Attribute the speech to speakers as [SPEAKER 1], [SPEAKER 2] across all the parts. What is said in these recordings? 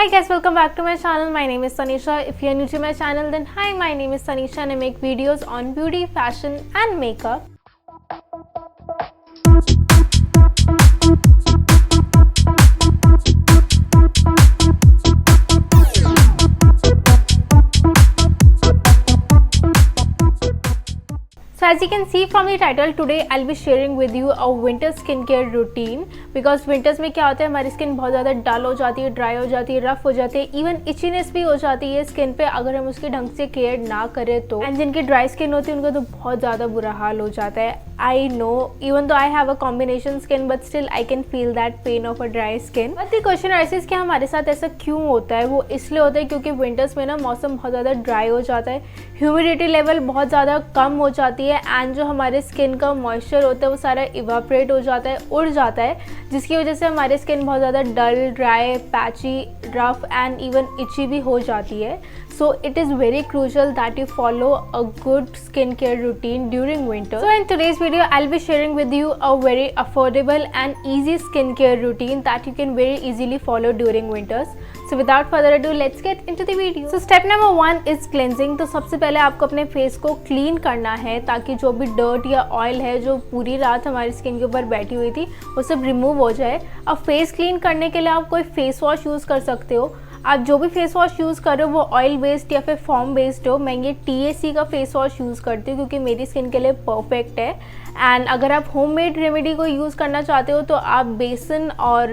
[SPEAKER 1] Hi guys, welcome back to my channel. My name is Tanisha. If you are new to my channel, then hi, my name is Tanisha and I make videos on beauty, fashion and makeup. So as you can see from the title, today I'll be sharing with you a winter skincare routine because winters में क्या होता है, हमारी skin बहुत ज़्यादा डल हो जाती है, ड्राई हो जाती है, रफ हो जाती है, इवन इचीनेस भी हो जाती है स्किन पे अगर हम उसकी ढंग से केयर ना करें तो। एंड जिनकी ड्राई स्किन होती है उनका तो बहुत ज़्यादा बुरा हाल हो जाता है. I know, even though I have a combination skin, but still I can feel that pain of a dry skin. But the question arises कि हमारे साथ ऐसा क्यों होता है? वो इसलिए होता है क्योंकि विंटर्स में ना मौसम बहुत ज़्यादा ड्राई हो जाता है, ह्यूमिडिटी लेवल बहुत ज़्यादा कम हो जाती है एंड जो हमारे स्किन का मॉइस्चर होता है वो सारा इवापोरेट हो जाता है, उड़ जाता है, जिसकी वजह से हमारी स्किन बहुत ज़्यादा dull, dry, patchy, rough and even itchy भी हो जाती है. So it is very crucial that you follow a good skincare routine during winter. So in today's video, I'll be sharing with you a very affordable and easy skincare routine that you can very easily follow during winters. So without further ado, let's get into the video. So step number 1 is cleansing. तो सबसे पहले आपको अपने face को clean करना है ताकि जो भी डर्ट या ऑयल है जो पूरी रात हमारी स्किन के ऊपर बैठी हुई थी वो सब रिमूव हो जाए. अब फेस क्लीन करने के लिए आप कोई फेस वॉश यूज़ कर सकते हो. आप जो भी फेस वॉश यूज़ कर रहे हो वो ऑयल बेस्ड या फिर फॉर्म बेस्ड हो. मैं ये TAC का फेस वॉश यूज़ करती हूँ क्योंकि मेरी स्किन के लिए परफेक्ट है. एंड अगर आप होममेड रेमेडी को यूज़ करना चाहते हो तो आप बेसन और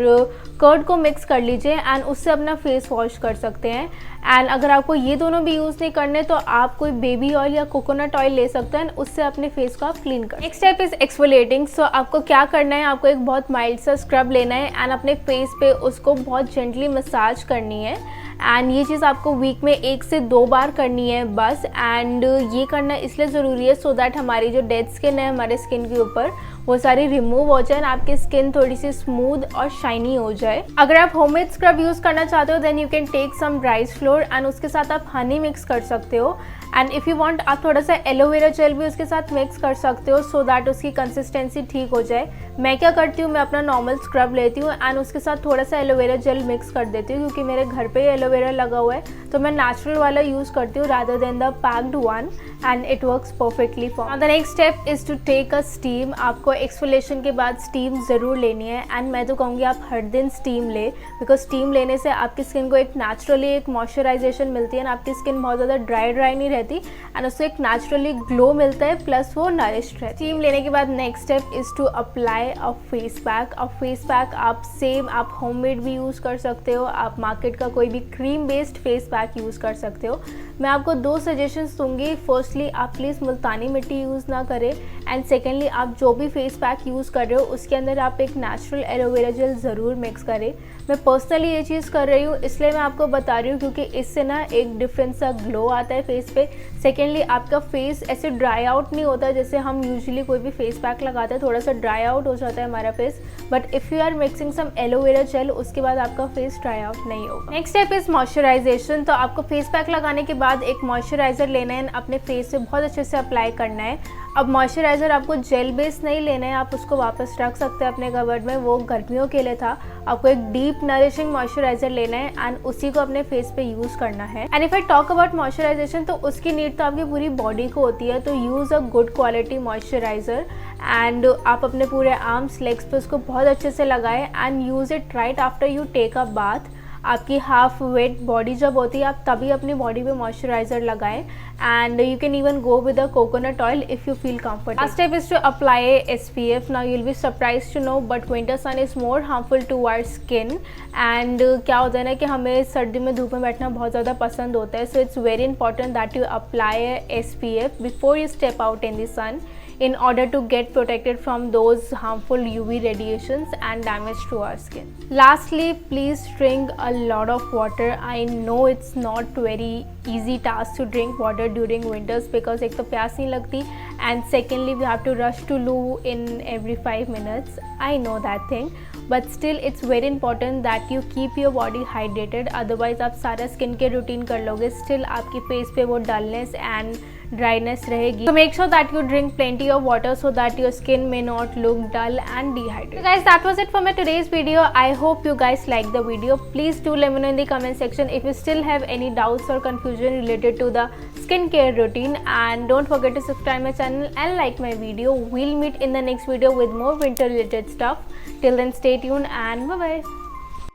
[SPEAKER 1] कर्ड को मिक्स कर लीजिए एंड उससे अपना फेस वॉश कर सकते हैं. एंड अगर आपको ये दोनों भी यूज़ नहीं करने तो आप कोई बेबी ऑयल या कोकोनट ऑयल ले सकते हैं, उससे अपने फेस को आप क्लीन कर. Next step is exfoliating. So आपको क्या करना है, आपको एक बहुत माइल्ड सा स्क्रब लेना है एंड अपने फेस पे उसको बहुत जेंटली मसाज करनी है. एंड ये चीज़ आपको वीक में 1 से 2 बार करनी है बस. एंड ये करना इसलिए ज़रूरी है सो दैट हमारी जो डेड स्किन है हमारे स्किन के ऊपर वो सारी रिमूव हो जाए, आपकी स्किन थोड़ी सी स्मूथ और शाइनी हो जाए. अगर आप होममेड स्क्रब यूज़ करना चाहते हो then you can take some rice flour and उसके साथ आप हनी मिक्स कर सकते हो. एंड इफ़ यू वांट आप थोड़ा सा एलोवेरा जेल भी उसके साथ मिक्स कर सकते हो सो दैट उसकी कंसिस्टेंसी ठीक हो जाए. मैं क्या करती हूँ, मैं अपना नॉर्मल स्क्रब लेती हूँ एंड उसके साथ थोड़ा सा एलोवेरा जेल मिक्स कर देती हूँ क्योंकि मेरे घर पे ही एलोवेरा लगा हुआ है तो मैं नेचुरल वाला यूज़ करती हूँ rather than the packed one and it works perfectly for. The next step is to take a steam. आपको एक्सफोलिएशन के बाद स्टीम ज़रूर लेनी है एंड मैं तो कहूँगी आप हर दिन स्टीम ले बिकॉज स्टीम लेने से आपकी स्किन को एक नेचुरली एक मॉइस्चराइजेशन मिलती है. आपकी स्किन बहुत ज़्यादा ड्राई नहीं रहती एंड उससे एक नेचुरली ग्लो मिलता है प्लस वो नरिश्ड रहती है. स्टीम लेने के बाद next step is to apply a face pack. अब फेस पैक आप होममेड भी यूज़ कर सकते हो, आप मार्केट का कोई भी cream based face pack use कर सकते हो. मैं आपको 2 सजेशंस दूंगी. फर्स्टली आप प्लीज़ मुल्तानी मिट्टी यूज़ ना करें एंड सेकेंडली आप जो भी फेस पैक यूज़ कर रहे हो उसके अंदर आप एक नेचुरल एलोवेरा जेल ज़रूर मिक्स करें. मैं पर्सनली ये चीज़ कर रही हूँ इसलिए मैं आपको बता रही हूँ क्योंकि इससे ना एक डिफरेंट सा ग्लो आता है फेस पे. सेकेंडली आपका फेस ऐसे ड्राई आउट नहीं होता जैसे हम यूजुअली कोई भी फेस पैक लगाते हैं, थोड़ा सा ड्राई आउट हो जाता है हमारा face. But if you are mixing some aloe vera gel उसके बाद आपका फेस ड्राई आउट नहीं होगा. Next step is moisturisation. तो आपको फेस पैक लगाने के बाद एक मॉइस्चराइज़र लेना है, अपने फेस पे बहुत अच्छे से अप्लाई करना है. अब मॉइस्चराइज़र आपको जेल बेस नहीं लेना है, आप उसको वापस रख सकते हैं अपने कबर्ड में, वो गर्मियों के लिए था. आपको एक डीप नरिशिंग मॉइस्चराइज़र लेना है एंड उसी को अपने फेस पे यूज़ करना है. And if I talk about moisturisation तो उसकी नीड तो आपकी पूरी बॉडी को होती है, तो use a good quality moisturiser and आप अपने पूरे आर्म्स लेग्स पे उसको बहुत अच्छे से लगाएं and use it right after you take a bath. आपकी हाफ वेट बॉडी जब होती है आप तभी अपनी बॉडी पे मॉइस्चराइज़र लगाएं and you can even go with a coconut oil if you feel comfortable. Last step is to apply SPF. Now you will be surprise to know but winter sun is more harmful to our skin. And क्या होता है ना कि हमें सर्दी में धूप में बैठना बहुत ज़्यादा पसंद होता है, so it's very important that you apply SPF before you step out in the sun in order to get protected from those harmful UV radiations and damage to our skin. Lastly, please drink a lot of water. I know it's not very easy task to drink water during winters because एक तो प्यास नहीं लगती and secondly we have to rush to loo in every 5 minutes. I know that thing. But still it's very important that you keep your body hydrated. Otherwise आप सारा skin के routine कर लोगे, still आपकी फेस पे वो dullness and dryness रहेगी. So make sure that you drink plenty of water so that your skin may not look dull and dehydrated. So guys, that was it for my today's video. I hope you guys liked the video. Please do let me know in the comment section if you still have any doubts or confusion related to the skincare routine, and don't forget to subscribe my channel and like my video. We'll meet in the next video with more winter related stuff. Till then, stay tuned and bye bye.